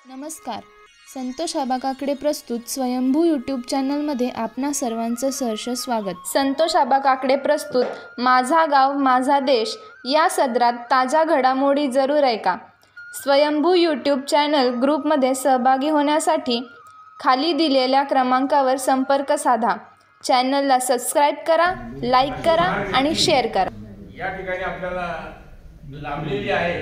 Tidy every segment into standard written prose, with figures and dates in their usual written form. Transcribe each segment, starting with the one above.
नमस्कार. संतोष आबाकाकडे प्रस्तुत स्वयंभू यूट्यूब चॅनलमध्ये आपणा सर्वांचं सहर्ष स्वागत. संतोष आबाकाकडे प्रस्तुत माझा गाव माझा देश या सदरात ताज्या घडामोडी जरूर ऐका. स्वयंभू यूट्यूब चॅनल ग्रुपमध्ये सहभागी होण्यासाठी खाली दिलेल्या क्रमांकावर संपर्क साधा. चॅनलला सबस्क्राईब करा, लाईक करा आणि शेअर करा. या ठिकाणी आपल्याला लाभलेली आहे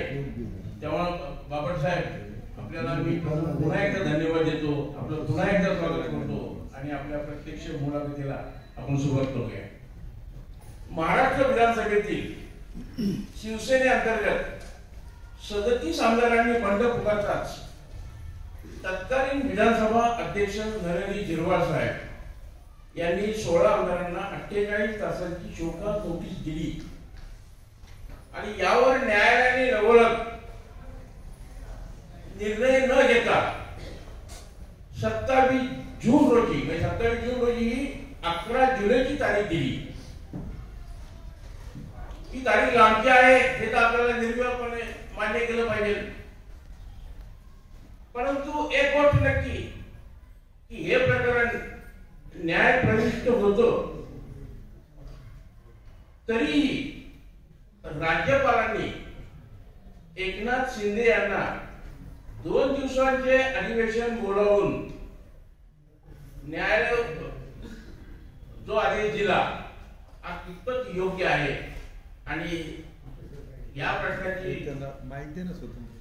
तेव्हा बाबासाहेब आपल्याला मी पुन्हा एकदा धन्यवाद देतो, आपलं पुन्हा एकदा स्वागत करतो आणि आपल्या प्रत्यक्ष मुलाखतीला आपण सुरुवात करूया. महाराष्ट्र विधानसभेतील शिवसेनेअंतर्गत 37 आमदारांनी बंड पुकारताच तत्कालीन विधानसभा अध्यक्ष नरहरी झिरवाळ साहेब यांनी 16 आमदारांना 48 तासांची शोकास नोटीस दिली आणि यावर न्यायालयाने नवलक निर्णय न घेता 27 जून रोजी 11 जुलैची तारीख दिली. ही तारीख लांबची आहे हे तर आपल्याला निर्भयपणे मान्य केलं पाहिजे. परंतु एक गोष्ट नक्की की हे प्रकरण न्याय प्रविष्ट होतं तरीही राज्यपालांनी एकनाथ शिंदे यांना 2 दिवसांचे अधिवेशन बोलावून न्यायालय जो आदेश दिला हा कितपत योग्य आहे आणि या प्रश्नाची माहिती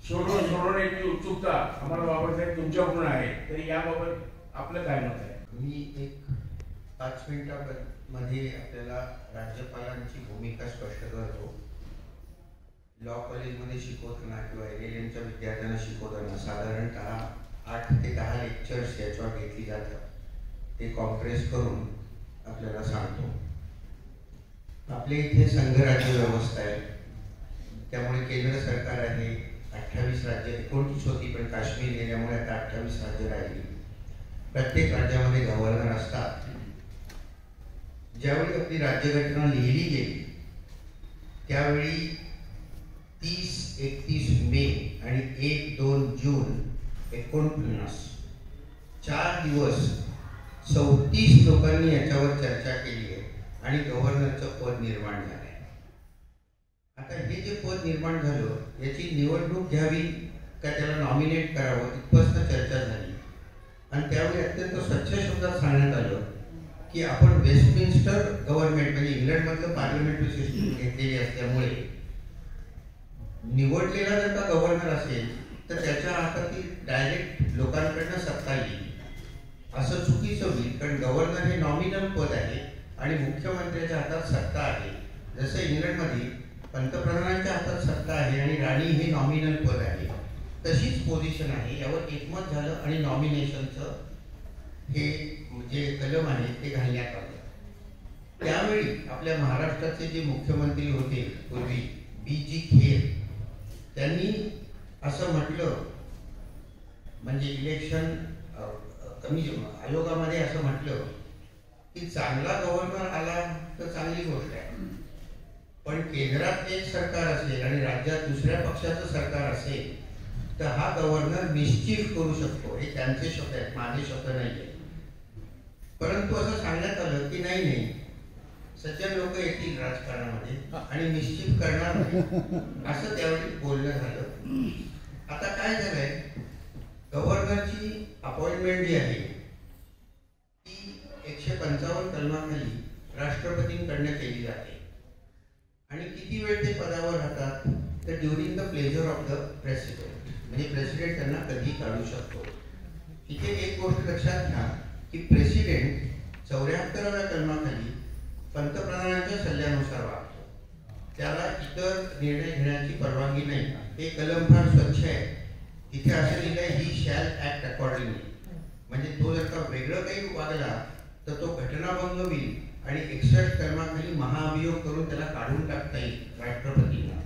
सोडवण्याची उत्सुकता आम्हाला बाबासाहेब तुमच्याकडून आहे. तरी याबाबत आपलं काय मत आहे? मी एक 5 मिनिटांमध्ये आपल्याला राज्यपालांची भूमिका स्पष्ट करतो. लॉ कॉलेजमध्ये शिकवताना किंवा LLMच्या विद्यार्थ्यांना शिकवताना साधारणतः 8 ते 10 लेक्चर्स याच्यावर घेतली जातात. ते कॉम्प्रेस करून आपल्याला सांगतो. आपल्या इथे संघराज्य व्यवस्था आहे, त्यामुळे केंद्र सरकार आहे. 28 राज्य 29 होती पण काश्मीर गेल्यामुळे आता 28 राज्य राहिली. प्रत्येक राज्यामध्ये गव्हर्नर असतात. ज्यावेळी आपली राज्यघटना लिहिली गेली त्यावेळी 30, 31 मे आणि 1-2 जून 49 4 दिवस 34 लोकांनी याच्यावर चर्चा केली आहे आणि गव्हर्नरचं पद निर्माण झालं आहे. आता हे जे पद निर्माण झालं याची निवडणूक घ्यावी का त्याला नॉमिनेट करावं इतपत चर्चा झाली आणि त्यावेळी अत्यंत स्वच्छ शब्दात सांगण्यात आलं की आपण वेस्टमिन्स्टर गव्हर्नमेंट म्हणजे इंग्लंडमधलं पार्लमेंटरी सिस्टीम घेतलेली असल्यामुळे निवडलेला जर का गव्हर्नर असेल तर त्याच्या हातातील डायरेक्ट लोकांकडनं सत्ता येईल असं चुकीचं होईल. कारण गव्हर्नर हे नॉमिनल पद आहे आणि मुख्यमंत्र्याच्या हातात सत्ता आहे. जसं इंग्लंडमध्ये पंतप्रधानांच्या हातात सत्ता आहे आणि राणी हे नॉमिनल पद आहे, तशीच पोझिशन आहे. यावर एकमत झालं आणि नॉमिनेशनचं हे जे कलम आहे ते घालण्यात आलं. त्यावेळी आपल्या महाराष्ट्राचे जे मुख्यमंत्री होते पूर्वी BG खेर त्यांनी असं म्हटलं, म्हणजे इलेक्शन कमिशन आयोगामध्ये असं म्हटलं की चांगला गव्हर्नर आला तर चांगली गोष्ट आहे, पण केंद्रात एक सरकार असेल आणि राज्यात दुसऱ्या पक्षाचं सरकार असेल तर हा गव्हर्नर मिस्चीफ करू शकतो. हे त्यांचे शब्द आहेत, माझे शब्द नाही आहेत. परंतु असं सांगण्यात आलं की नाही सज्जन लोक येतील राजकारणामध्ये आणि मिस्चीफ करणार नाही असं त्यावेळी बोलणं झालं. आता काय झालंय, गव्हर्नरची अपॉइंटमेंट जी आहे ती 155 कलमाखाली राष्ट्रपतींकडनं केली जाते आणि किती वेळ ते पदावर राहतात तर during the pleasure of the president, म्हणजे प्रेसिडेंट त्यांना कधी काढू शकतो. इथे एक गोष्ट लक्षात घ्या की प्रेसिडेंट 74व्या कलमाखाली पंतप्रधानांच्या सल्ल्यानुसार वागतो. त्याला इतर निर्णय घेण्याची परवानगी नाही. हे कलम फार स्वच्छ आहे. तिथे असं लिहिलंय ही शॅल ऍक्ट अकॉर्डिंगली, म्हणजे तो जर का वेगळं काही वागला तर तो घटनाभंग होईल आणि 61 कलमाखाली महाअभियोग करून त्याला काढून टाकता येईल राष्ट्रपतींना.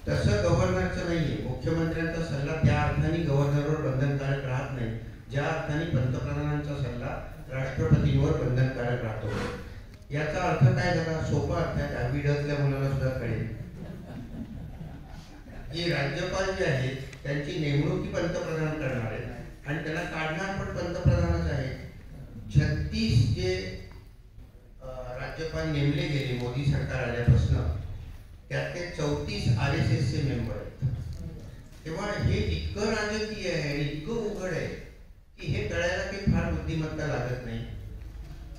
तसं गव्हर्नरचं नाहीये. मुख्यमंत्र्यांचा सल्ला त्या अर्थाने गव्हर्नरवर बंधनकारक राहत नाही ज्या अर्थाने पंतप्रधानांचा सल्ला राष्ट्रपतींवर बंधनकारक राहतो. याचा अर्थ काय झाला, सोपा अर्थ आहे, 10वी डतल्या मुलाला सुद्धा कळेल की राज्यपाल जे आहेत त्यांची नेमणूक पंतप्रधान करणार नेमले गेले मोदी सरकार आल्यापासून, त्यातले 34 RSSचे मेंबर आहेत. तेव्हा हे इतकं राजकीय आहे आणि इतकं उघड आहे की हे कळायला काही फार बुद्धिमत्ता लागत नाही.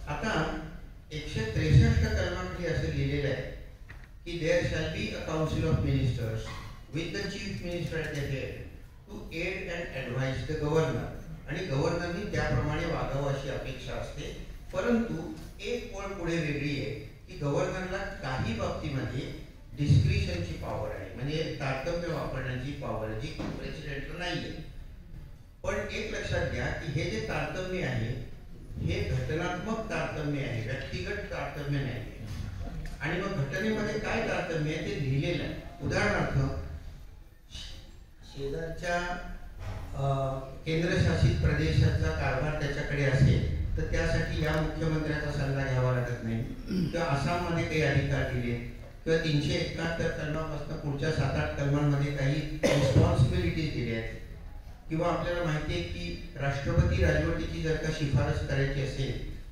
आता 163 कलमाखाली असं लिहिलेलं आहे की there shall be a council of ministers with the chief minister at the head to aid and advise the governor, आणि गव्हर्नरनी त्याप्रमाणे वागावं अशी अपेक्षा असते. परंतु एक पळ पुढे वेगळी आहे की गव्हर्नरला काही बाबतीमध्ये डिस्क्रिशनची पॉवर आहे, म्हणजे तारतम्य वापरण्याची पॉवर जी प्रेसिडेंटला नाही आहे. पण एक लक्षात घ्या की हे जे तारतम्य आहे हे घटनात्मक तारतम्य आहे, व्यक्तिगत तारतम्य नाही. आणि मग घटनेमध्ये काय तारतम्य आहे ते लिहिलेलं आहे. उदाहरणार्थ, शेजारच्या केंद्रशासित प्रदेशाचा कारभार त्याच्याकडे असेल तर त्यासाठी या मुख्यमंत्र्याचा सल्ला घ्यावा लागत नाही. किंवा आसाममध्ये काही अधिकार दिले किंवा 371 कलमापासून पुढच्या 7-8 कलमांमध्ये काही रिस्पॉन्सिबिलिटीज दिल्या आहेत. किंवा आपल्याला माहिती आहे की राष्ट्रपती राजवटीची जर का शिफारस करायची असेल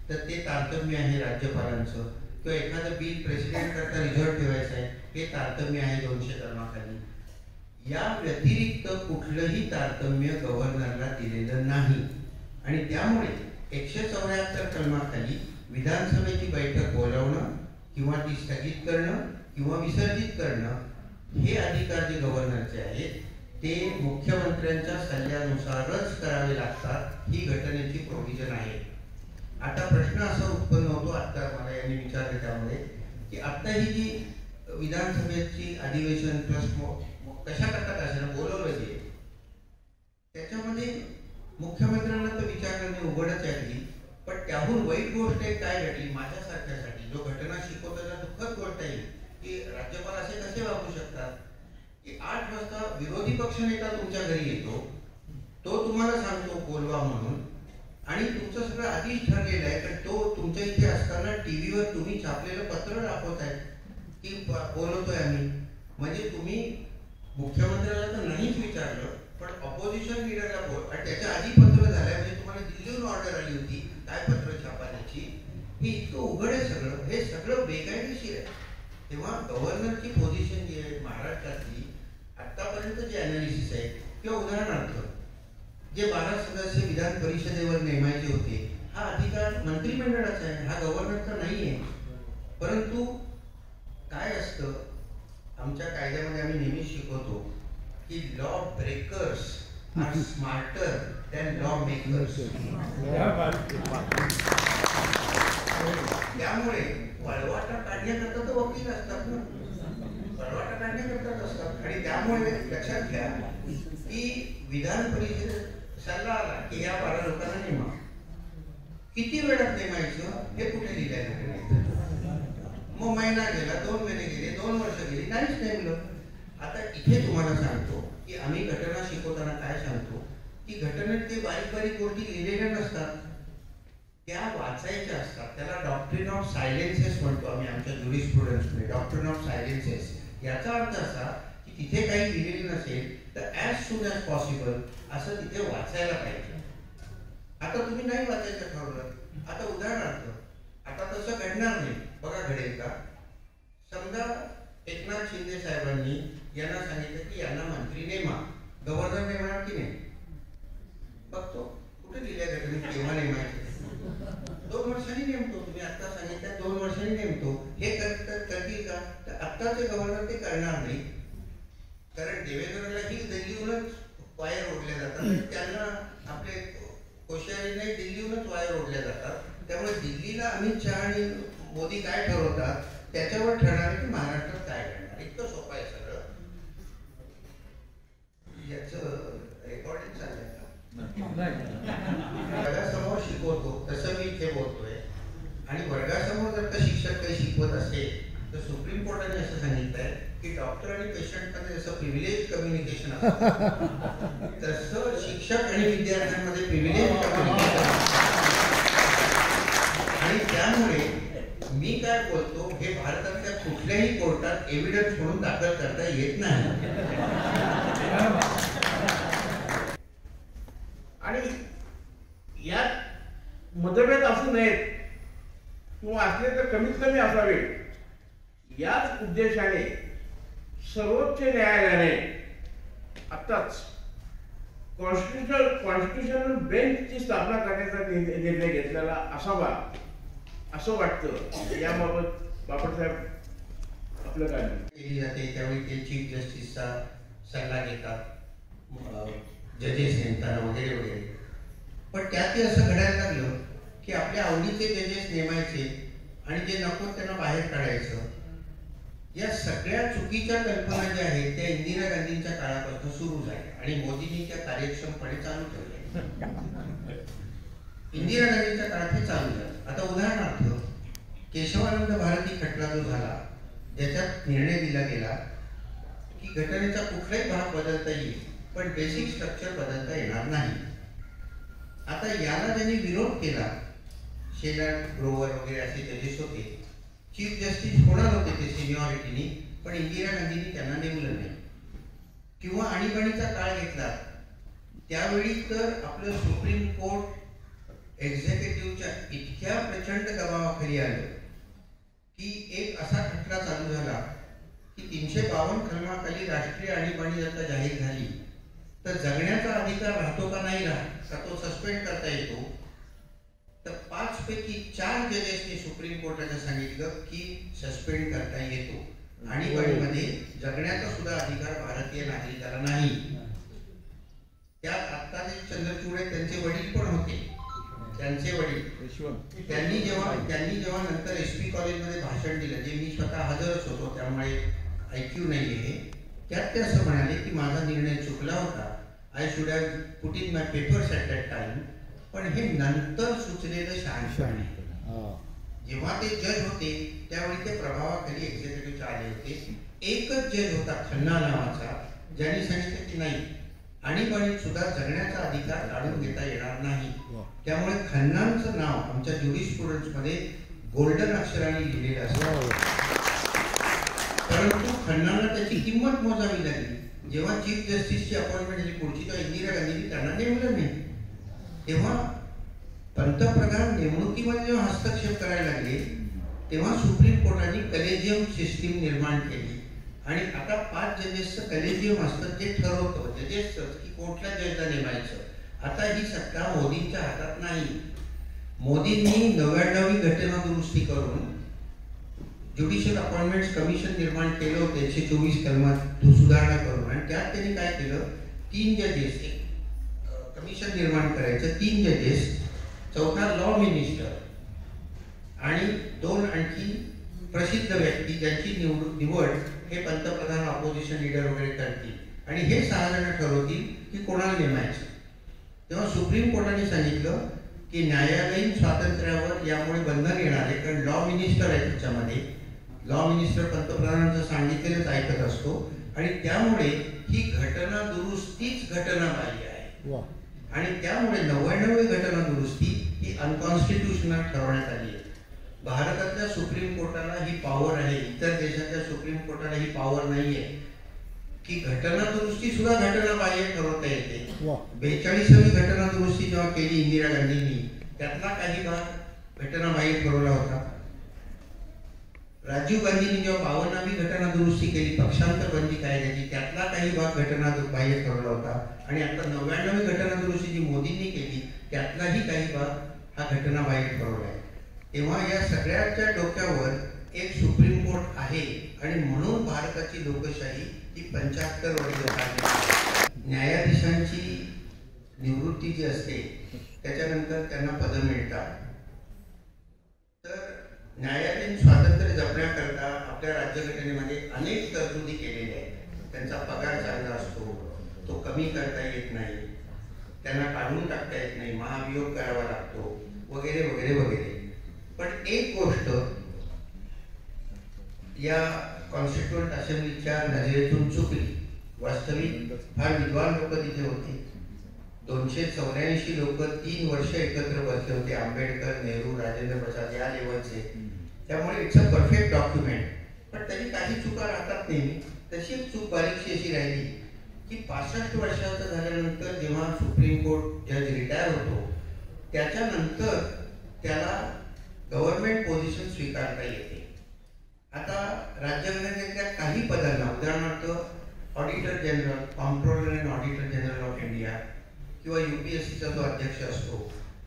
तर ते तारतम्य आहे राज्यपालांचं. किंवा एखादं बिल प्रेसिडेंट करता रिझर्व्ह ठेवायचं आहे, हे तारतम्य आहे 200 कलमाखाली. या व्यतिरिक्त कुठलंही तारतम्य गव्हर्नरला दिलेलं नाही. आणि त्यामुळे 174 कलमाखाली विधानसभेची बैठक बोलावणं किंवा ती स्थगित करणं किंवा विसर्जित करणं हे अधिकार जे गव्हर्नरचे आहेत ते मुख्यमंत्र्यांच्या सल्ल्यानुसारच करावे लागतात. ही घटनेची प्रोव्हिजन आहे. आता प्रश्न असा उत्पन्न होतो, आता मला यांनी विचारले त्यामुळे, की आता ही जी विधानसभेची अधिवेशन ट्रस्ट कशा करतात असेल बोलवलं जे त्याच्यामध्ये मुख्यमंत्र्यांना तर विचार करणे उघडच आहे. पण त्याहून वाईट गोष्ट एक काय घडली माझ्यासारख्यासाठी, जो घटना शिकवताना दुःखद गोष्ट आहे की राज्यपाल असे कसे वागू शकतात की 8 वाजता विरोधी पक्षनेता तुमच्या घरी येतो, तो तुम्हाला सांगतो बोलवा म्हणून, आणि तुमचं सगळं आधीच ठरलेलं आहे. पण तो तुमच्या इथे असताना टीव्हीवर तुम्ही छापलेलं पत्र दाखवताय की बोलवतोय आम्ही. म्हणजे तुम्ही मुख्यमंत्र्याला तर नाहीच विचारलं, पण ऑपोजिशन लीडरला बोल, आणि त्याच्या आधी पत्र झालंय. म्हणजे तुम्हाला दिल्लीहून ऑर्डर आली होती काय पत्र छापण्याची. हे इतकं उघड आहे सगळं, हे सगळं बेकायदेशीर आहे. तेव्हा गव्हर्नरची पोझिशन जी आहे महाराष्ट्रातली आतापर्यंत जे अनालिसिस आहे, किंवा उदाहरणार्थ जे 12 सदस्य विधान परिषदेवर नेमायचे होते, हा अधिकार मंत्रिमंडळाचा आहे, हा गव्हर्नरचा नाही आहे. परंतु काय असतं, आमच्या कायद्यामध्ये आम्ही नेहमी शिकवतो की law breakers are smarter than law makers. त्यामुळे वळवाटा काढण्याकरता तर वकील असतात ना, वळवाटा काढण्याकरताच असतात. आणि त्यामुळे लक्षात घ्या की विधान परिषदेत सल्ला आला की या 12 लोकांना नेमा. किती वेळात नेमायचं हे कुठे लिहिलंय? मग महिना गेला, 2 महिने गेले, 2 वर्ष गेली, नाहीच नेमलं. आता इथे तुम्हाला सांगतो की आम्ही घटना शिकवताना काय सांगतो की घटनेत ते बारीक बारीक गोष्टी लिहिलेल्या नसतात, त्या वाचायच्या असतात. त्याला डॉक्ट्रिन ऑफ सायलेन्सेस म्हणतो आम्ही आमच्या ज्युरिस्प्रुडन्समध्ये. डॉक्ट्रिन ऑफ सायलेन्सेस याचा अर्थ असा की तिथे काही लिहिलेलं नसेल तर ॲज सून ॲज पॉसिबल असं तिथे वाचायला पाहिजे. आता तुम्ही नाही वाचायचं ठरवलं. आता उदाहरणार्थ, आता तसं घडणार नाही. बघा घडेल का? समजा एकनाथ शिंदे साहेबांनी यांना सांगितलं की यांना मंत्री नेमा, गव्हर्नर नेमणार की नाही? बघतो कुठे लिहिल्या घटनेत केव्हा नेमायचे? 2 वर्षांनी नेमतो. तुम्ही आता सांगितलं 2 वर्षांनी नेमतो. हे करतील का? तर आत्ताचे गव्हर्नर ते करणार नाही. कारण देवेंद्रलाही दिल्लीहूनच वायर ओढल्या जातात, त्यांना आपले कोश्यारी नाही दिल्लीहूनच वायर ओढल्या जातात. त्यामुळे दिल्लीला अमित शहा आणि मोदी काय ठरवतात त्याच्यावर ठरणार की महाराष्ट्रात काय घडणार. इतकं सोपं आहे सगळं. याचं रेकॉर्डिंग चाललंय का? वर्गासमोर शिकवतो तसं मी इथे बोलतोय, आणि वर्गासमोर जर का शिक्षक काही शिकवत असेल तर सुप्रीम कोर्टाने असं सांगितलंय की डॉक्टर आणि पेशंटमध्ये जसं प्रिव्हिलेज कम्युनिकेशन असतं तसं शिक्षक आणि विद्यार्थ्यांमध्ये प्रिव्हिलेज कम्युनिकेशन असतं. आणि त्यामुळे मी काय बोलतो हे भारतातल्या कुठल्याही कोर्टात एव्हिडन्स म्हणून दाखल करता येत नाही. आणि यात मतभेद असू नयेत किंवा असले तर कमीत कमी असावे, याच उद्देशाने सर्वोच्च न्यायालयाने आताच कॉन्स्टिट्यूशनल बेंचची स्थापना करण्याचा निर्णय घेतलेला असावा असं वाटतं. याबाबत बापटसाहेब आपलं काय केली जाते त्यावेळी ते चीफ जस्टिसचा सल्ला घेतात, जजेस नेमताना वगैरे वगैरे. पण त्यात असं घडायला लागलं की आपल्या आवडीचे जजेस नेमायचे आणि जे नको त्यांना बाहेर काढायचं. या सगळ्या चुकीच्या कल्पना ज्या आहेत त्या इंदिरा गांधींच्या काळापासून सुरू झाल्या आणि मोदींनी त्या कार्यक्षमपणे चालू ठेवल्या. इंदिरा गांधींच्या काळात हे चालू झालं. आता उदाहरणार्थ केशवानंद भारती खटला जो झाला, ज्याच्यात निर्णय दिला गेला की घटनेचा कुठलाही भाग बदलता येईल पण बेसिक स्ट्रक्चर बदलता येणार नाही. आता याला ज्यांनी विरोध केला, शेलर ग्रोवर वगैरे असे जजेस होते, चीफ जस्टिस होणार होते ते सिनियरिटीनी, पण इंदिरा गांधींनी त्यांना नेमलं नाही. किंवा आणीबाणीचा काळ घेतला, त्यावेळी तर आपलं सुप्रीम कोर्ट एक्झिक्युटिव्हच्या इतक्या प्रचंड दबावाखाली आलं की एक असा खटला चालू झाला की 352 कलमाखाली राष्ट्रीय आणीबाणी जर का जाहीर झाली तर जगण्याचा अधिकार राहतो का नाही राहत, का तो सस्पेंड करता येतो. तर 5 पैकी 4 जजेसने सुप्रीम कोर्टाने सांगितलं की सस्पेंड करता येतो. आणीबाणीमध्ये जगण्याचा सुद्धा अधिकार भारतीय नागरिकाला नाही. त्यात आता जे चंद्रचूड त्यांचे वडील पण होते, त्यांचे वडील त्यांनी जेव्हा नंतर SP कॉलेजमध्ये भाषण दिलं, जे मी स्वतः हजरच होतो त्यामुळे ऐकू नाही आहे, त्यात ते असं म्हणाले की माझा निर्णय चुकला होता, I should have put in my papers at that time. पण हे नंतर सुचलेलं शहाणपण आहे. जेव्हा ते जज होते त्यावेळी ते प्रभावाखाली एक्झिक्युटिव्हच्या आले होते. एकच जज होता खन्ना नावाचा, ज्यांनी सांगितलं की नाही, आणीबाणीत सुद्धा जगण्याचा अधिकार काढून घेता येणार नाही. त्यामुळे खन्नांचं नाव आमच्या ज्युरिस्प्रुडन्स मध्ये गोल्डन अक्षरांनी लिहिलेलं असतं. परंतु खन्नांना त्याची किंमत मोजावी लागली. जेव्हा चीफ जस्टिसची अपॉइंटमेंट झाली पुढची, तर इंदिरा गांधींनी त्यांना नेमलं नाही. तेव्हा पंतप्रधान नेमणुकीमध्ये जेव्हा हस्तक्षेप करायला लागले तेव्हा सुप्रीम कोर्टाने कलेजियम सिस्टीम निर्माण केली आणि आता 5 जजेसचं कलेजियम असतं, जे ठरवतं जजेसचं की कुठल्या जजला नेमायचं. आता ही सत्ता मोदींच्या हातात नाही. मोदींनी 99वी घटना दुरुस्ती करून ज्युडिशियल अपॉइंटमेंट्स कमिशन निर्माण केलं होतं 124 कलमात सुधारणा करून, आणि त्यात त्यांनी काय केलं, 3 जजेस कमिशन निर्माण करायचं, 3 जजेस, 4था लॉ मिनिस्टर आणि 2 आणखी प्रसिद्ध व्यक्ती ज्यांची निवड हे पंतप्रधान ऑपोजिशन लीडर वगैरे करतील आणि हे 6 जण ठरवतील की कोणाला नेमायचं. तेव्हा सुप्रीम कोर्टाने सांगितलं की न्यायालयीन स्वातंत्र्यावर यामुळे बंधन येणार आहे, कारण लॉ मिनिस्टर आहे त्याच्यामध्ये. लॉ मिनिस्टर पंतप्रधानांचं सांगितलेलंच ऐकत असतो आणि त्यामुळे ही घटना दुरुस्तीच घटनाबाह्य आहे आणि त्यामुळे 99वी घटना दुरुस्ती ही अनकॉन्स्टिट्युशनल ठरवण्यात आली आहे. भारतातल्या सुप्रीम कोर्टाला ही पॉवर आहे, इतर देशाच्या सुप्रीम कोर्टाला ही पॉवर नाहीये की घटना दुरुस्ती सुद्धा घटनाबाह्य ठरवता येते. 42वी घटना दुरुस्ती जेव्हा केली इंदिरा गांधींनी, त्यातला काही भाग घटनाबाह्य ठरवला होता. राजीव गांधींनी जेव्हा 52वी घटना दुरुस्ती केली पक्षांतर बंदी कायद्याची, त्यातला काही भाग घटनाबाह्य ठरवला होता आणि आता 99वी घटना दुरुस्ती जी मोदींनी केली त्यातलाही काही भाग हा घटनाबाह्य ठरवला आहे. तेव्हा या सगळ्याच्या डोक्यावर एक सुप्रीम कोर्ट आहे आणि म्हणून भारताची लोकशाही ही 75 वर्ष झाली. न्यायाधीशांची निवृत्ती जी असते त्याच्यानंतर त्यांना पद मिळतात. तर न्यायालयीन स्वातंत्र्य जपण्याकरता आपल्या राज्यघटनेमध्ये अनेक तरतुदी केलेल्या आहेत. त्यांचा पगार चांगला असतो, तो कमी करता येत नाही, त्यांना काढून टाकता येत नाही, महाभियोग करावा लागतो वगैरे वगैरे वगैरे. पण एक गोष्ट या कॉन्स्टिट्युएंट असेंब्लीच्या नजरेतून चुकली. वास्तविक फार विद्वान लोक तिथे होते. 284 लोक 3 वर्ष एकत्र बसले होते, आंबेडकर, नेहरू, राजेंद्र प्रसाद या लेवलचे. त्यामुळे इट्स अ परफेक्ट डॉक्युमेंट. पण तरी काही चुका राहतात नेहमी. तशी एक चूक बारीकशी अशी राहिली की 65 वर्षाचं झाल्यानंतर जेव्हा सुप्रीम कोर्ट जज रिटायर होतो त्याच्यानंतर त्याला गव्हर्नमेंट पोझिशन स्वीकारता येते. आता राज्यघटनेतल्या काही पदांना, उदाहरणार्थ auditor general, comptroller and auditor general of India किंवा UPSCचा जो अध्यक्ष असतो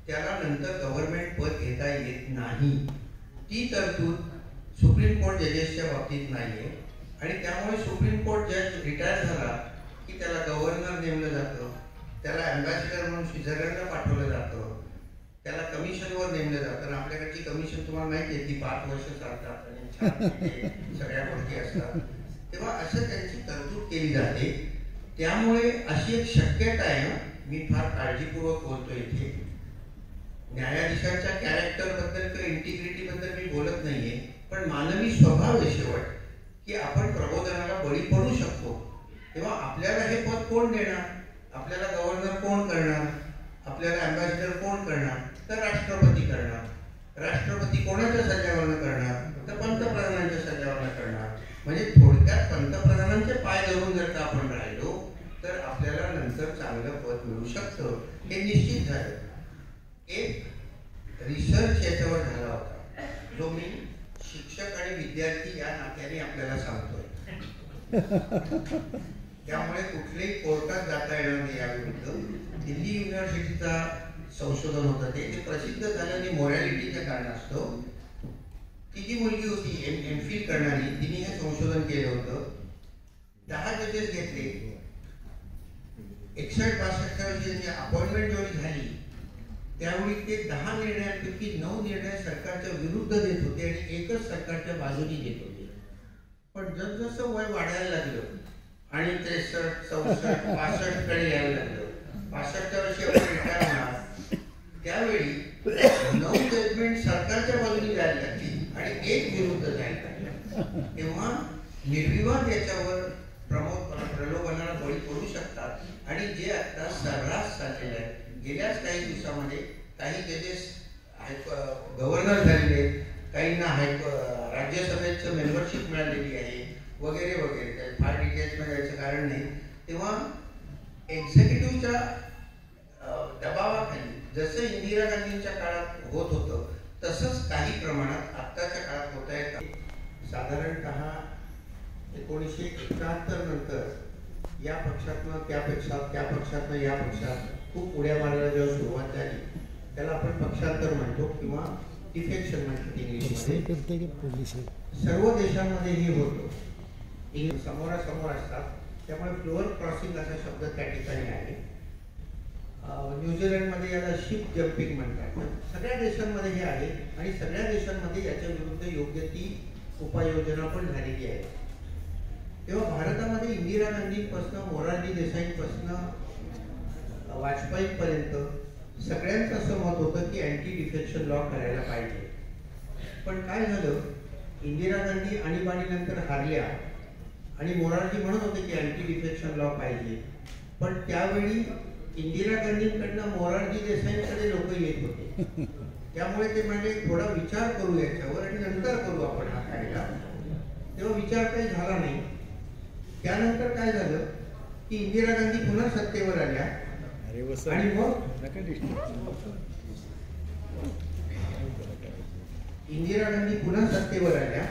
त्याला नंतर गव्हर्नमेंट पद घेता येत नाही. ती तरतूद सुप्रीम कोर्ट जजेसच्या बाबतीत नाही आहे आणि त्यामुळे सुप्रीम कोर्ट जज रिटायर झाला की त्याला गव्हर्नर नेमलं जातं, त्याला अँबॅसिडर म्हणून स्वित्झर्लंडला पाठवलं जातं, त्याला कमिशनवर नेमलं जातं. आपल्याकडची कमिशन तुम्हाला माहिती आहे ती 5 वर्ष चालतात आणि सगळ्या गोष्टी असतात. तेव्हा असं त्यांची तरतूद केली जाते. त्यामुळे अशी एक शक्यता आहे, मी फार काळजीपूर्वक बोलतो इथे, न्यायाधीशांच्या कॅरेक्टर बद्दल किंवा इंटिग्रिटी बद्दल मी बोलत नाहीये, पण मानवी स्वभाव आहे शेवट की आपण प्रबोधनाला बळी पडू शकतो. तेव्हा आपल्याला हे पद कोण देणार, आपल्याला गव्हर्नर कोण करणार, आपल्याला अँबॅसिडर कोण करणार, तर राष्ट्रपती करणार. राष्ट्रपती कोणाच्या सल्ल्यावरनं करणार, तर पंतप्रधानांच्या सल्ल्यावरनं करणार. म्हणजे थोडक्यात पंतप्रधानांचे पाय धरून जर का आपण राहिलो तर आपल्याला नंतर चांगलं पद मिळू शकतं, हे निश्चित झालं. एक रिसर्च याच्यावर झाला होता जो मी शिक्षक आणि विद्यार्थी या नात्याने आपल्याला सांगतोय. त्यामुळे कुठल्याही कोर्टात जाता येणार नाही याविरुद्ध. दिल्ली युनिव्हर्सिटीचा संशोधन होतं ते प्रसिद्ध झालं आणि मोरॅलिटीच्या कारणास्तव ती जी मुलगी होती MPhil करणारी, तिने हे संशोधन केलं होतं. 10 जजेस घेतले. 61-62 वर्षी अपॉइंटमेंट जेव्हा झाली त्यावेळी ते 10 निर्णयांपैकी 9 निर्णय सरकारच्या विरुद्ध देत होते आणि एकच सरकारच्या बाजूने देत होते. पण जसजसं वय वाढायला लागलं आणि 63, 64, 65 कडे यायला लागलं, 65 वर्षी आपण रिटायर होणार, त्यावेळी 9 जजमेंट सरकारच्या बाजूने जायला लागली आणि एक विरुद्ध जायला लागलं. तेव्हा निर्विवाद याच्यावर प्रलोभनाला बळी पडू शकतात आणि जे आता सर्रास चाललेलं आहे. गेल्याच काही दिवसामध्ये काही जजेस गव्हर्नर झालेले आहेत, काहींना राज्यसभेचं मेंबरशिप मिळालेली आहे वगैरे वगैरे. फार डिटेल्समध्ये जायचं कारण नाही. तेव्हा एक्झिक्युटिव्हच्या दबावाखाली जसं इंदिरा गांधींच्या काळात होत होतं तसंच काही प्रमाणात आत्ताच्या काळात होत आहे. साधारणतः 1971 नंतर या पक्षातनं त्या पक्षातनं या पक्षात खूप उड्या मारायला जेव्हा सुरुवात झाली त्याला आपण पक्षांतर म्हणतो किंवा डिफेक्शन म्हणतो इंग्लिशमध्ये. सर्व देशांमध्ये हे होतं. समोरासमोर असतात त्यामुळे फ्लोअर क्रॉसिंग असा शब्द त्या ठिकाणी आहे. न्यूझीलंडमध्ये याला शिप जम्पिंग म्हणतात. सगळ्या देशांमध्ये हे आहे आणि सगळ्या देशांमध्ये याच्या विरुद्ध योग्य ती उपाययोजना पण झालेली आहे. तेव्हा भारतामध्ये इंदिरा गांधींपासून मोरारजी देसाईंपासून वाजपेयीपर्यंत सगळ्यांचं असं मत होतं की अँटी डिफेक्शन लॉ करायला पाहिजे. पण काय झालं, इंदिरा गांधी आणीबाणीनंतर हारल्या आणि मोरारजी म्हणत होते की अँटी डिफेक्शन लॉ पाहिजे. पण त्यावेळी इंदिरा गांधींकडनं मोरारजी देसाईंकडे लोक येत होते. त्यामुळे ते म्हणजे थोडा विचार करू याच्यावर आणि नंतर करू आपण हा कायदा. तेव्हा विचार काही झाला नाही. त्यानंतर काय झालं की इंदिरा गांधी पुन्हा सत्तेवर आल्या आणि मग इंदिरा गांधी पुन्हा सत्तेवर आल्या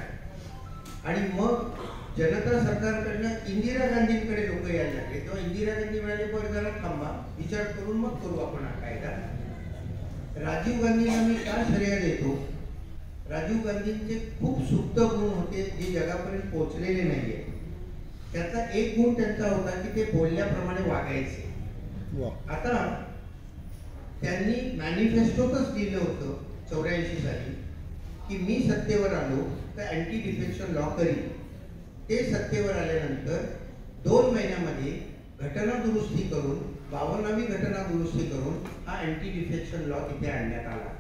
आणि मग जनता सरकारकडनं इंदिरा गांधींकडे लोक यायला लागले. तेव्हा इंदिरा गांधी म्हणाले बरं जरा थांबा, विचार करून मग करू आपण हा कायदा. राजीव गांधींना मी का श्रेय देतो, राजीव गांधींचे खूप सुप्त गुण होते जे जगापर्यंत पोहोचलेले नाहीये. त्याचा एक गुण त्यांचा होता की ते बोलल्याप्रमाणे वागायचे. आता त्यांनी मॅनिफेस्टोतच लिहिलं होतं 84 साली की मी सत्तेवर आलो तर अँटी डिफेक्शन लॉ करीन. ते सत्तेवर आल्यानंतर 2 महिन्यामध्ये घटना दुरुस्ती करून 52वी घटना दुरुस्ती करून हा अँटी डिफेक्शन लॉ तिथे आणण्यात आला.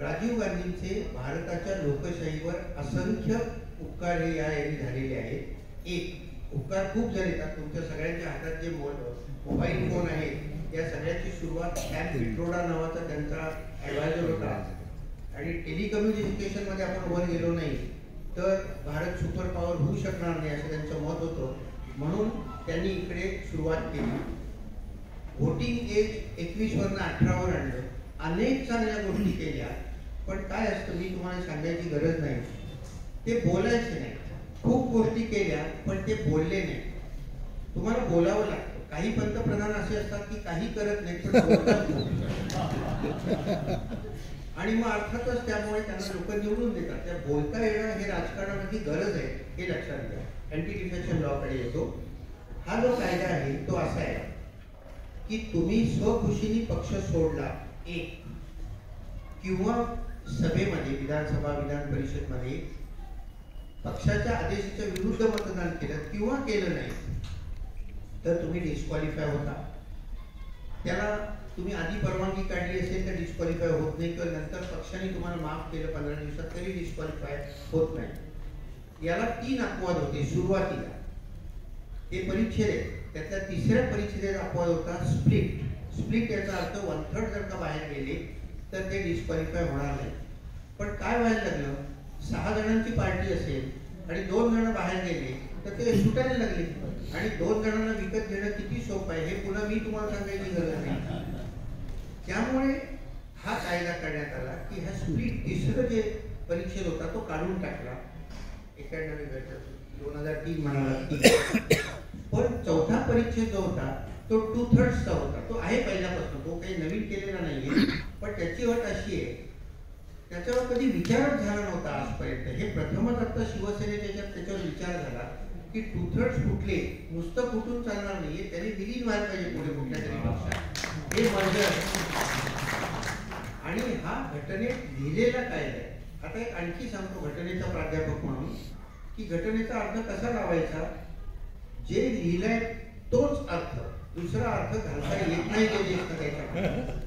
राजीव गांधींचे भारताच्या लोकशाहीवर असंख्य उपकार हे या यांनी झालेले आहेत. एक उपकार खूप झाले. तुमच्या सगळ्यांच्या हातात जे मोबाईल फोन आहे या सगळ्याची सुरुवात सॅम पिट्रोडा नावाचा त्यांचा ॲडवायझर होता आणि टेलिकम्युनिकेशन मध्ये आपण वर गेलो नाही तर भारत सुपर पॉवर होऊ शकणार नाही असं त्यांचं मत होतं. म्हणून त्यांनी इकडे सुरुवात केली. व्होटिंग एज 21 वरनं 18 वर आणलं. अनेक चांगल्या गोष्टी केल्या. पण काय असतं, मी तुम्हाला सांगायची गरज नाही, ते बोलायचे नाही. खूप गोष्टी केल्या पण ते बोलले नाही. तुम्हाला बोलावं लागतं. काही पंतप्रधान असे असतात की काही करत नाही पण बोलतात आणि मग अर्थातच त्यामुळे त्यांना लोक निवडून देतात. त्या बोलता येणं हे राजकारणामध्ये गरज आहे, हे लक्षात घ्या. अँटी डिफेक्शन लॉ कडे येतो. हा जो कायदा आहे तो असा आहे की तुम्ही स्वखुशीने पक्ष सोडला एक, किंवा सभेमध्ये, विधानसभा विधान परिषद मध्ये पक्षाच्या आदेशाच्या विरुद्ध मतदान केलं किंवा केलं नाही तर तुम्ही डिस्क्वालिफाय होता. त्याला तुम्ही आधी परवानगी काढली असेल तर डिस्क्वालिफाय होत नाही, किंवा नंतर पक्षाने तुम्हाला माफ केलं 15 दिवसात तरी डिस्क्वालिफाय होत नाही. याला 3 अपवाद होते सुरुवातीला. ते परिच्छेद आहे. त्यातल्या 3ऱ्या परिच्छेदाचा अपवाद होता स्प्लिट. स्प्लिट याचा अर्थ 1/3 जर का बाहेर गेले तर ते डिस्क्वालिफाय होणार नाही. पण काय व्हायला लागलं, 6 जणांची पार्टी असेल आणि 2 जण बाहेर गेले तर ते सुटायला लागले. आणि 2 जणांना विकत घेणं किती सोपं आहे हे पुन्हा मी तुम्हाला सांगायची गरज नाही. त्यामुळे हा कायदा करण्यात आला की हा स्प्लिट 3रं जे परिच्छेद होता तो काढून टाकला. 2003 म्हणाला. पण 4था परिच्छेद जो होता तो 2/3 चा होता. तो आहे पहिल्यापासून, तो काही नवीन केलेला नाहीये. पण त्याची अट अशी आहे, त्याच्यावर कधी विचारच झाला नव्हता आजपर्यंत. हे प्रथमच आता शिवसेनेच्या त्याच्यावर विचार झाला की 2/3 कुठले, नुसतं कुठून चालणार नाहीये, त्यांनी विलीन व्हायला पाहिजे पुढे कुठल्या तरी पक्षात. हे मर्जर आणि हा घटनेत लिहिलेला कायदा आहे. आता एक आणखी सांगतो घटनेचा प्राध्यापक म्हणून की घटनेचा अर्थ कसा लावायचा. जे लिहिलंय तोच अर्थ, दुसरा अर्थ घालता येत नाही ते त्याच्या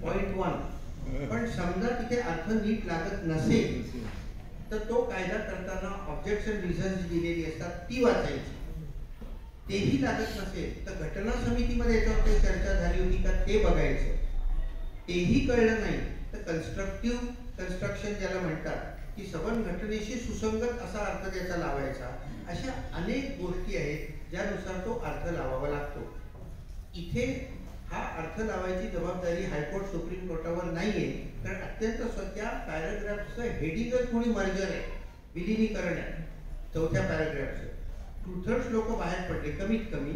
पॉइंट 1. पण समजा तिथे अर्थ नीट लागत नसेल तर तो कायदा करताना ऑब्जेक्शन रिझन्स दिलेली असतात ती वाचायची. तेही लागत नसेल तर घटना समितीमध्ये याच्यावर चर्चा झाली होती का ते बघायचं. तेही कळलं नाही तर कन्स्ट्रक्टिव्ह कन्स्ट्रक्शन ज्याला म्हणतात की सबन घटनेशी सुसंगत असा अर्थ त्याचा लावायचा. अशा अनेक गोष्टी आहेत ज्यानुसार तो अर्थ लावावा लागतो. इथे हा अर्थ लावायची जबाबदारी हायकोर्ट सुप्रीम कोर्टावर नाहीये, कारण अत्यंत त्या पॅराग्राफचं हेडिंगच कोणी मर्जर आहे, विलिनीकरण आहे. 4थ्या पॅराग्राफचं 2/3 लोक बाहेर पडले कमीत कमी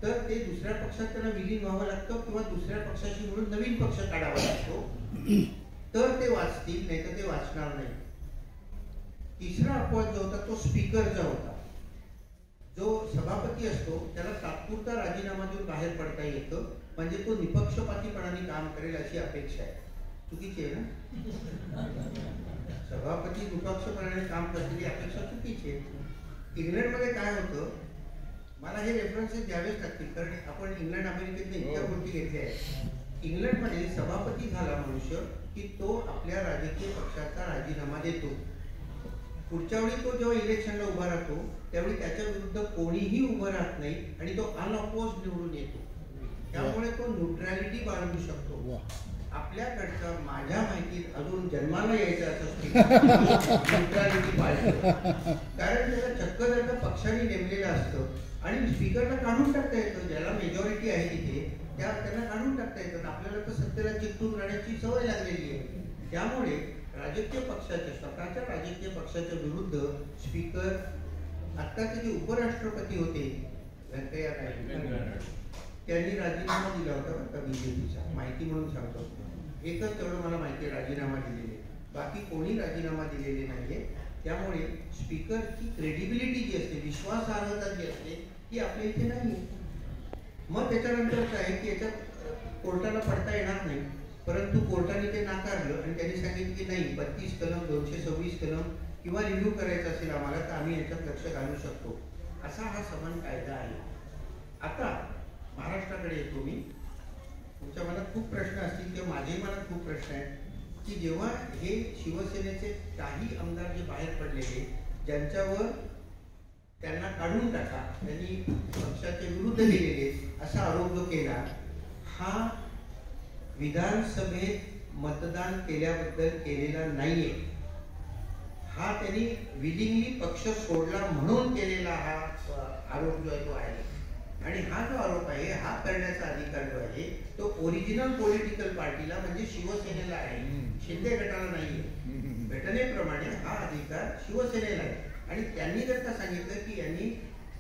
तर ते दुसऱ्या पक्षात त्यांना विलीन व्हावं लागतं किंवा दुसऱ्या पक्षाशी म्हणून नवीन पक्ष काढावा लागतो तर ते वाचतील, नाही तर ते वाचणार नाही. 3रा अपवाद जो होता तो स्पीकरचा होता. जो सभापती असतो त्याला तात्पुरता राजीनामा देऊन बाहेर पडता येतं, म्हणजे तो निपक्षपातीपणाने काम करेल अशी अपेक्षा आहे. चुकीची आहे ना. सभापती निपक्षपणाने काम करण्याची अपेक्षा चुकीची आहे. इंग्लंडमध्ये काय होतं, मला हे रेफरन्सेस द्यावेच लागतील कारण आपण इंग्लंड अमेरिकेतल्या इतक्या गोष्टी घेतल्या आहेत. इंग्लंडमध्ये सभापती झाला मनुष्य की तो आपल्या राजकीय पक्षाचा राजीनामा देतो. पुढच्या वेळी तो जेव्हा इलेक्शनला उभा राहतो त्यावेळी त्याच्या विरुद्ध कोणीही उभं राहत नाही आणि तो अनअपोज निवडून येतो. त्यामुळे तो न्यूट्रॅलिटी बाळगू शकतो. आपल्याकडचा माझ्या माहितीत अजून जन्माला यायचं असं न्यूट्रॅलिटी पाळतो, कारण त्याला चक्क जर का पक्षाने नेमलेलं असतं आणि स्पीकरला काढून टाकता येतं. ज्याला मेजॉरिटी आहे तिथे त्यांना काढून टाकता येतं. आपल्याला तर सत्तेला चिकटून राहण्याची सवय लागलेली आहे. त्यामुळे राजकीय पक्षाच्या, स्वतःच्या राजकीय पक्षाच्या विरुद्ध स्पीकर, आत्ताचे जे उपराष्ट्रपती होते व्यंकय्या नायडू, त्यांनी राजीनामा दिला होता बीजेपीचा. माहिती म्हणून सांगतो, एकच तेवढं मला माहिती आहे राजीनामा दिलेले, बाकी कोणी राजीनामा दिलेले नाहीये. त्यामुळे स्पीकरची क्रेडिबिलिटी जी असते, विश्वासार्हता जी असते ती आपल्या इथे नाही. मग त्याच्यानंतर काय आहे की याच्यात कोर्टाला पडता येणार नाही, परंतु कोर्टाने ते नाकारलं आणि त्यांनी सांगितलं की नाही 32 कलम 226 कलम किंवा रिव्ह्यू करायचं असेल आम्हाला तर आम्ही याच्यात लक्ष घालू शकतो. असा हा समान कायदा आहे. आता महाराष्ट्राकडे येतो मी. तुमच्या मनात खूप प्रश्न असतील किंवा माझ्याही मनात खूप प्रश्न आहेत की जेव्हा हे शिवसेनेचे काही आमदार जे बाहेर पडलेले, ज्यांच्यावर त्यांना काढून टाका, त्यांनी पक्षाच्या विरुद्ध गेलेले असा आरोप जो केला, हा विधानसभेत मतदान केल्याबद्दल केलेला नाहीये. हा त्यांनी विलिंगली पक्ष सोडला म्हणून केलेला हा आरोप जो आहे तो आहे. आणि हा जो आरोप आहे हा करण्याचा अधिकार जो आहे तो ओरिजिनल पॉलिटिकल पार्टीला म्हणजे शिवसेनेला आहे, शिंदे गटाला नाहीये. घटनेप्रमाणे हा अधिकार शिवसेनेला आहे. आणि त्यांनी जर का सांगितलं की यांनी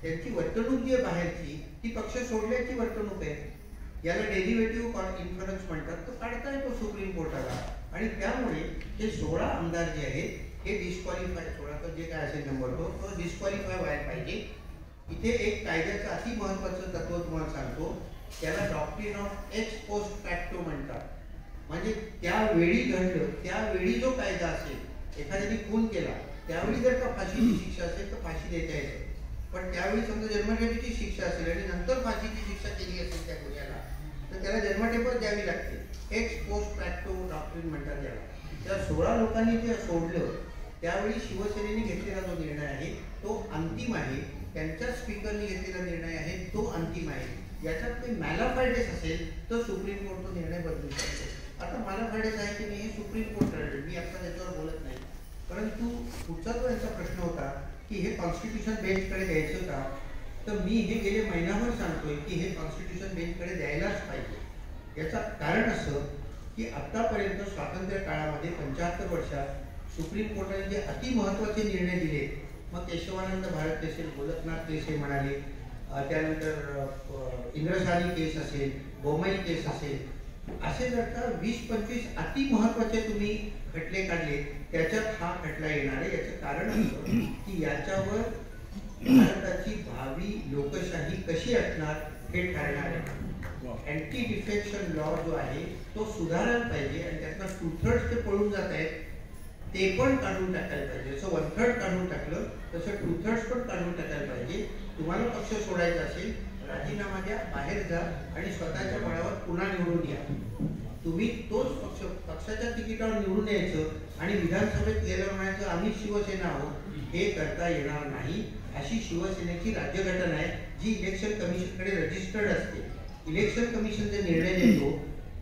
त्यांची वर्तणूक जी आहे बाहेरची ती पक्ष सोडल्याची वर्तणूक आहे, याला डेरिव्हेटिव्ह इन्फ्लुएन्स म्हणतात, तो काढता येतो सुप्रीम कोर्टाला. आणि त्यामुळे हे 16 आमदार जे आहेत हे डिस्क्वालिफाय, 16 जे काय असेल नंबर तो डिस्क्वालिफाय व्हायला पाहिजे. इथे एक कायद्याचं अति महत्वाचं तत्व तुम्हाला सांगतो, त्याला doctrine of x post facto म्हणतात. म्हणजे त्यावेळी घडलं त्यावेळी जो कायदा असेल, एखाद्याने खून केला त्यावेळी जर का फाशीची शिक्षा असेल तर फाशी देता येते. पण त्यावेळी समजा जन्मठेपेची शिक्षा असेल आणि नंतर फाशीची शिक्षा केली असेल त्या गुन्ह्याला तर त्याला जन्मठेपच द्यावी लागते. एक्स पोस्ट फॅक्टो डॉक्ट्रिन म्हणतात त्याला. त्या 16 लोकांनी जे सोडलं त्यावेळी शिवसेनेने घेतलेला जो निर्णय आहे तो अंतिम आहे. त्यांच्या स्पीकरने घेतलेला निर्णय आहे तो अंतिम आहे. याच्यात काही मॅलाफायडेस असेल तर सुप्रीम कोर्ट तो निर्णय बदलू शकतो. आता मॅलाफायडेस आहे की नाही हे सुप्रीम कोर्ट ठरवेल, मी आता त्याच्यावर बोलत नाही. परंतु पुढचा जो यांचा प्रश्न होता की हे कॉन्स्टिट्यूशन बेंचकडे द्यायचं का, तर मी हे गेले महिनाभर सांगतोय की हे कॉन्स्टिट्यूशन बेंचकडे द्यायलाच पाहिजे. याचं कारण असं की आतापर्यंत स्वातंत्र्य काळामध्ये 75 वर्षात सुप्रीम कोर्टाने जे अति महत्वाचे निर्णय दिले, मग केशवानंद भारत केस, गोलकनाथ केस हे म्हणाले, त्यानंतर इंद्रसारी केस असेल, बोमई केस असेल, असे जर का 20-25 अति महत्वाचे तुम्ही खटले काढले त्याच्यात हा खटला येणार आहे. याचं कारण असं की याच्यावर भारताची भावी लोकशाही कशी असणार हे ठरणार आहे. अँटी डिफेक्शन लॉ जो आहे तो सुधारायला पाहिजे आणि त्यातनं 2/3 ते पळून जात आहेत ते पण काढून टाकायला पाहिजे. जसं 1/3 काढून टाकलं तसं 2/3 पण काढून टाकायला पाहिजे. तुम्हाला पक्ष सोडायचा असेल राजीनामा द्या, बाहेर जा आणि स्वतःच्या बळावर पुन्हा निवडून या. तुम्ही तोच पक्षाच्या तिकिटावर निवडून यायचं आणि विधानसभेत गेल्यावर म्हणायचं आम्ही शिवसेना आहोत, हे करता येणार नाही. अशी शिवसेनेची राज्यघटना आहे जी इलेक्शन कमिशनकडे रजिस्टर्ड असते. इलेक्शन कमिशन जे निर्णय देतो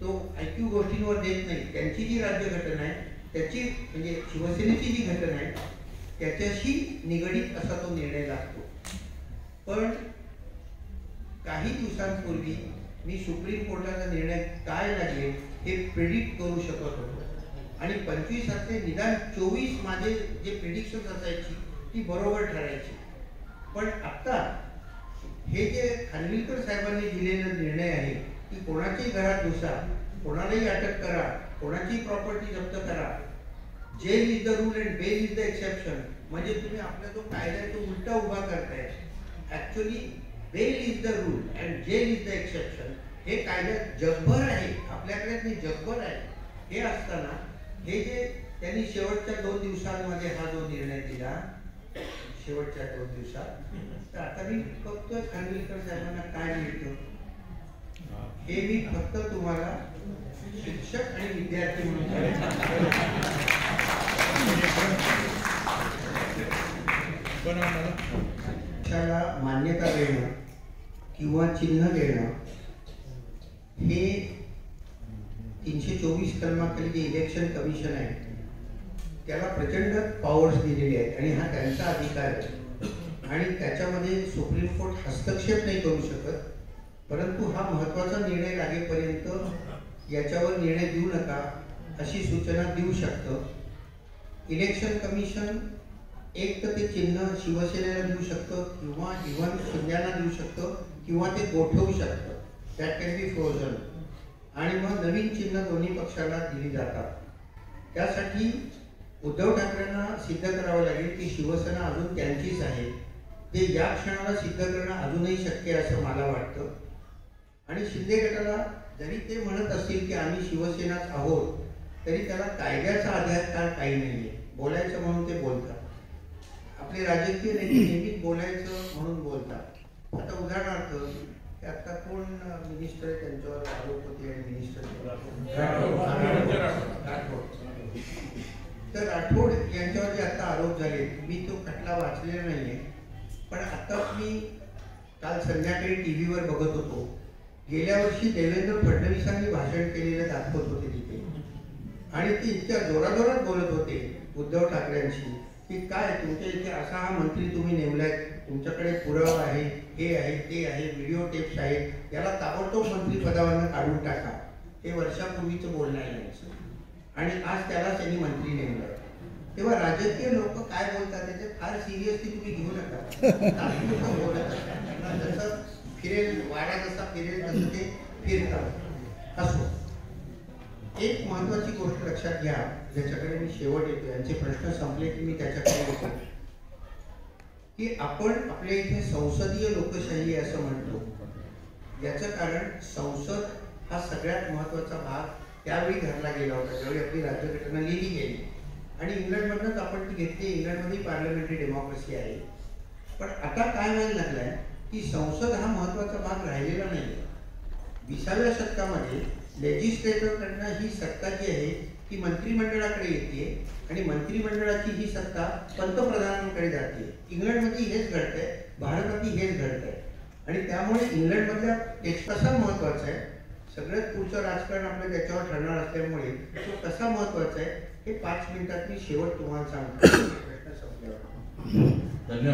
तो ऐक्यू गोष्टींवर देत नाही. त्यांची जी राज्यघटना आहे त्याची म्हणजे शिवसेनेची जी घटना आहे त्याच्याशी निगडीत असा तो निर्णय लागतो. पण काही दिवसांपूर्वी मी सुप्रीम कोर्टाचा निर्णय काय लागेल हे प्रिडिक्ट करू शकत होतो आणि 25 ते निदान 24 माझे जे प्रिडिक्शन असायची ती बरोबर ठरायची. पण आता हे जे खानविलकर साहेबांनी दिलेला निर्णय आहे की कोणाच्याही घरात घुसा, कोणालाही अटक करा, कोणाची प्रॉपर्टी जप्त करा, jail is the rule and bail is the exception, म्हणजे तुम्ही आपला जो कायदा आहे तो उलटा उभा करताय. Actually bail is the rule and jail is the exception हे कायद्यात जगभर आहे, आपल्याकडेच नाही जगभर आहे. हे असताना हे जे त्यांनी शेवटच्या 2 दिवसांमध्ये हा जो निर्णय दिला, शेवटच्या 2 दिवसात, तर आता मी बघतोय खानविलकर साहेबांना काय मिळतं हे मी फक्त तुम्हाला शिक्षक आणि विद्यार्थी म्हणून पक्षाला मान्यता देणं किंवा चिन्ह देणं हे 324 कलमाखाली जे इलेक्शन कमिशन आहे त्याला प्रचंड पॉवर्स दिलेले आहेत आणि हा त्यांचा अधिकार आहे आणि त्याच्यामध्ये सुप्रीम कोर्ट हस्तक्षेप नाही करू शकत. परंतु हा महत्वाचा निर्णय लागेपर्यंत याच्यावर निर्णय देऊ नका अशी सूचना देऊ शकतं. इलेक्शन कमिशन एक तर ते चिन्ह शिवसेनेला देऊ शकतं किंवा इव्हन शिंद्यांना देऊ शकतं किंवा ते गोठवू शकतं, दॅट कॅन बी फ्रोझन, आणि मग नवीन चिन्ह दोन्ही पक्षाला दिली जातात. त्यासाठी उद्धव ठाकरेंना सिद्ध करावं लागेल की शिवसेना अजून त्यांचीच आहे. ते या क्षणाला सिद्ध करणं अजूनही शक्य आहे असं मला वाटतं. आणि शिंदे गटाला जरी ते म्हणत असतील की आम्ही शिवसेनाच आहोत तरी त्याला कायद्याचा आधार काही नाहीये. बोलायचं म्हणून ते बोलतात. आपले राजकीय नेते नेहमीच बोलायचं म्हणून बोलतात. आता उदाहरणार्थ आता कोण मिनिस्टर आहे त्यांच्यावर आरोप होते आणि मिनिस्टर तर राठोड यांच्यावर जे आता आरोप झाले मी तो खटला वाचलेला नाहीये, पण आता मी काल संध्याकाळी टीव्हीवर बघत होतो. गेल्या वर्षी देवेंद्र फडणवीसांनी भाषण केलेलं दाखवत होते तिथे आणि ते इतक्या जोराजोरात बोलत होते उद्धव ठाकरेंशी की काय तुमच्या इथे असा हा मंत्री तुम्ही नेमलाय, तुमच्याकडे पुरावा आहे, हे आहे, ते आहे, व्हिडिओ टेप्स आहेत, याला ताबडतोब मंत्री पदावरनं काढून टाका. हे वर्षापूर्वीचं बोलणं आहे यांचं. आणि आज त्याला त्यांनी मंत्री नेमलं. तेव्हा राजकीय लोक काय बोलतात त्याचे फार सिरियसली तुम्ही घेऊ नका. बोलत असतात जसं फिरेल वारा जसा फिरेल तसं ते फिरतात. असो, एक महत्वाची गोष्ट लक्षात घ्या, ज्याच्याकडे मी शेवट येतो. यांचे प्रश्न संपले की मी त्याच्याकडे येतो. की आपण आपल्या इथे संसदीय लोकशाही असं म्हणतो. याचं कारण संसद हा सगळ्यात महत्वाचा भाग त्यावेळी धरला गेला होता ज्यावेळी आपली राज्यघटना लिहिली गेली. आणि इंग्लंडमधनंच आपण ती घेतली. इंग्लंडमध्ये पार्लमेंटरी डेमोक्रेसी आहे. पण आता काय व्हायला लागलंय की संसद हा महत्वाचा भाग राहिलेला नाही. 20व्या शतकामध्ये लेजिस्लेटरकडनं ही सत्ता जी आहे ती मंत्रिमंडळाकडे येते आणि मंत्रिमंडळाची ही सत्ता पंतप्रधानांकडे जाते. इंग्लंडमध्ये हेच घडतंय, भारतातही हेच घडतंय. आणि त्यामुळे इंग्लंडमधल्या टेक्स्ट कसा महत्वाचा आहे, सगळ्यात पुढचं राजकारण आपलं त्याच्यावर ठरणार असल्यामुळे तो कसा महत्वाचा आहे हे 5 मिनिटात मी शेवट तुम्हाला सांगतो. प्रश्न संपल्यावर. धन्यवाद.